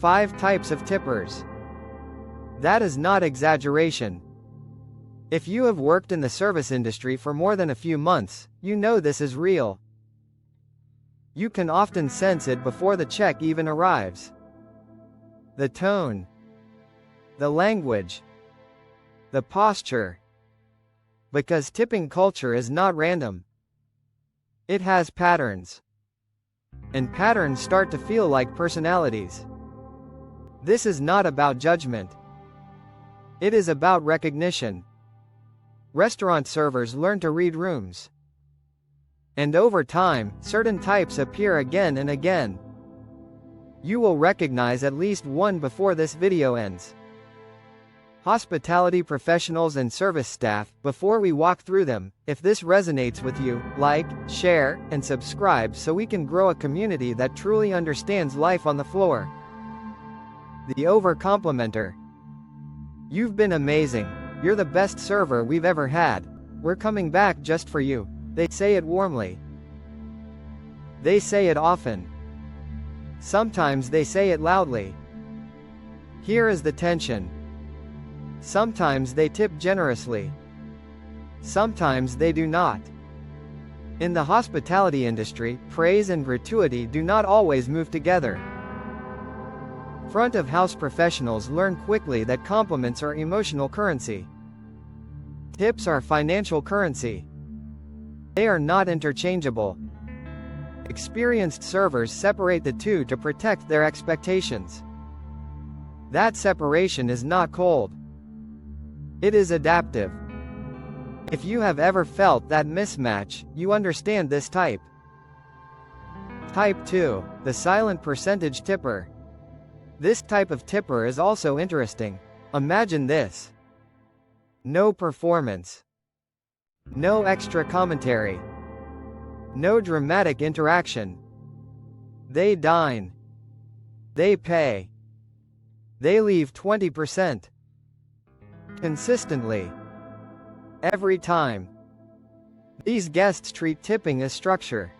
5 types of tippers. That is not exaggeration. If you have worked in the service industry for more than a few months, you know this is real. You can often sense it before the check even arrives. The tone, the language, the posture. Because tipping culture is not random. It has patterns. And patterns start to feel like personalities. This is not about judgment. It is about recognition. Restaurant servers learn to read rooms. And over time, certain types appear again and again. You will recognize at least one before this video ends. Hospitality professionals and service staff, before we walk through them, if this resonates with you, like, share, and subscribe so we can grow a community that truly understands life on the floor. The over-complimenter. You've been amazing. You're the best server we've ever had. We're coming back just for you. They say it warmly. They say it often. Sometimes they say it loudly. Here is the tension. Sometimes they tip generously. Sometimes they do not. In the hospitality industry, praise and gratuity do not always move together. Front-of-house professionals learn quickly that compliments are emotional currency. Tips are financial currency. They are not interchangeable. Experienced servers separate the two to protect their expectations. That separation is not cold. It is adaptive. If you have ever felt that mismatch, you understand this type. Type 2, the silent percentage tipper. This type of tipper is also interesting. Imagine this. No performance. No extra commentary. No dramatic interaction. They dine. They pay. They leave 20%. Consistently. Every time. These guests treat tipping as structure.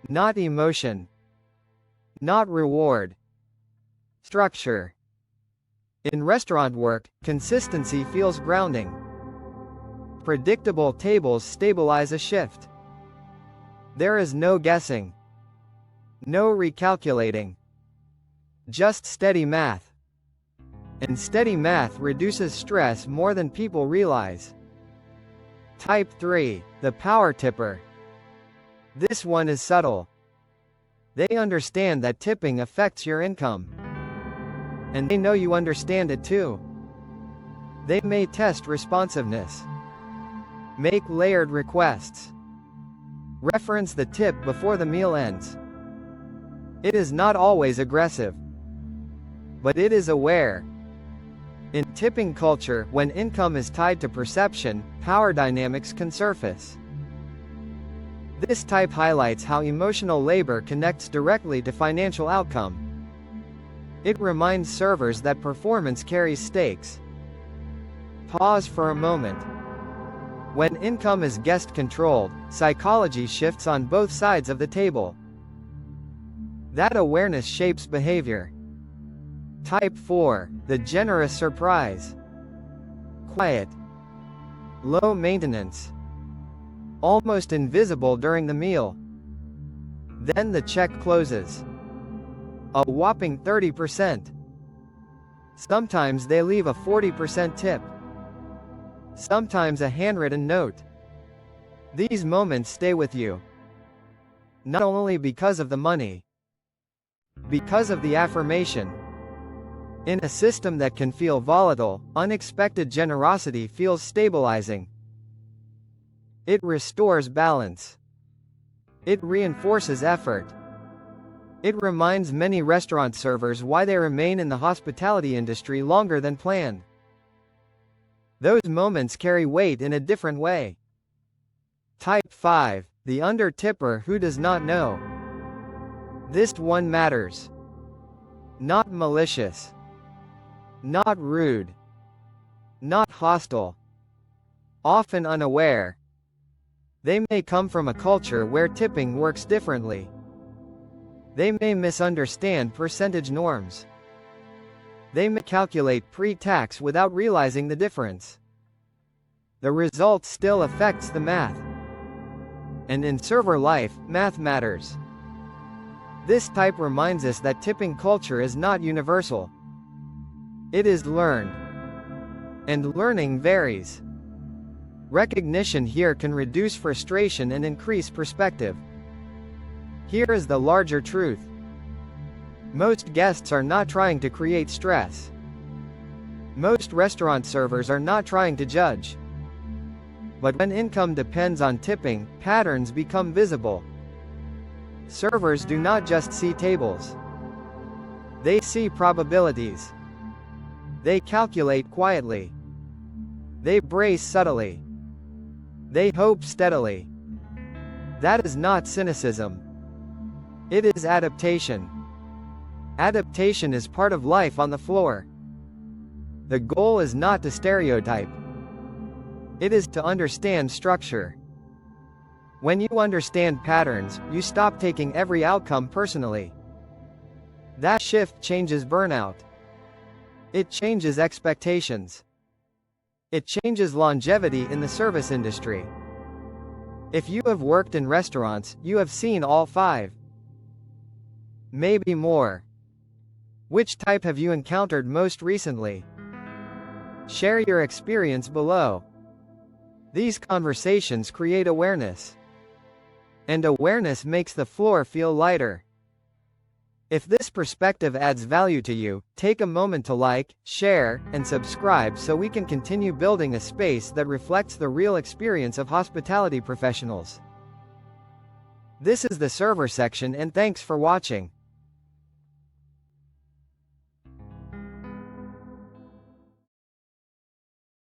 Not emotion. Not reward. Structure. In restaurant work, consistency feels grounding. Predictable tables stabilize a shift. There is no guessing. No recalculating. Just steady math. And steady math reduces stress more than people realize. Type 3, the power tipper. This one is subtle. They understand that tipping affects your income. And they know you understand it too. They may test responsiveness. Make layered requests. Reference the tip before the meal ends. It is not always aggressive. But it is aware. In tipping culture, when income is tied to perception, power dynamics can surface. This type highlights how emotional labor connects directly to financial outcome. It reminds servers that performance carries stakes. Pause for a moment. When income is guest-controlled, psychology shifts on both sides of the table. That awareness shapes behavior. Type 4, the generous surprise. Quiet. Low maintenance. Almost invisible during the meal. Then the check closes. A whopping 30%. Sometimes they leave a 40% tip. Sometimes a handwritten note. These moments stay with you. Not only because of the money, because of the affirmation. In a system that can feel volatile, unexpected generosity feels stabilizing. It restores balance. It reinforces effort. It reminds many restaurant servers why they remain in the hospitality industry longer than planned. Those moments carry weight in a different way. Type 5, the under-tipper who does not know. This one matters. Not malicious. Not rude. Not hostile. Often unaware. They may come from a culture where tipping works differently. They may misunderstand percentage norms. They may calculate pre-tax without realizing the difference. The result still affects the math. And in server life, math matters. This type reminds us that tipping culture is not universal. It is learned. And learning varies. Recognition here can reduce frustration and increase perspective. Here is the larger truth. Most guests are not trying to create stress. Most restaurant servers are not trying to judge. But when income depends on tipping, patterns become visible. Servers do not just see tables. They see probabilities. They calculate quietly. They brace subtly. They hope steadily. That is not cynicism. It is adaptation. Adaptation is part of life on the floor. The goal is not to stereotype. It is to understand structure. When you understand patterns, you stop taking every outcome personally. That shift changes burnout. It changes expectations. It changes longevity in the service industry. If you have worked in restaurants, you have seen all 5. Maybe more. Which type have you encountered most recently? Share your experience below. These conversations create awareness. And awareness makes the floor feel lighter. If this perspective adds value to you, take a moment to like, share, and subscribe so we can continue building a space that reflects the real experience of hospitality professionals. This is the server section, and thanks for watching.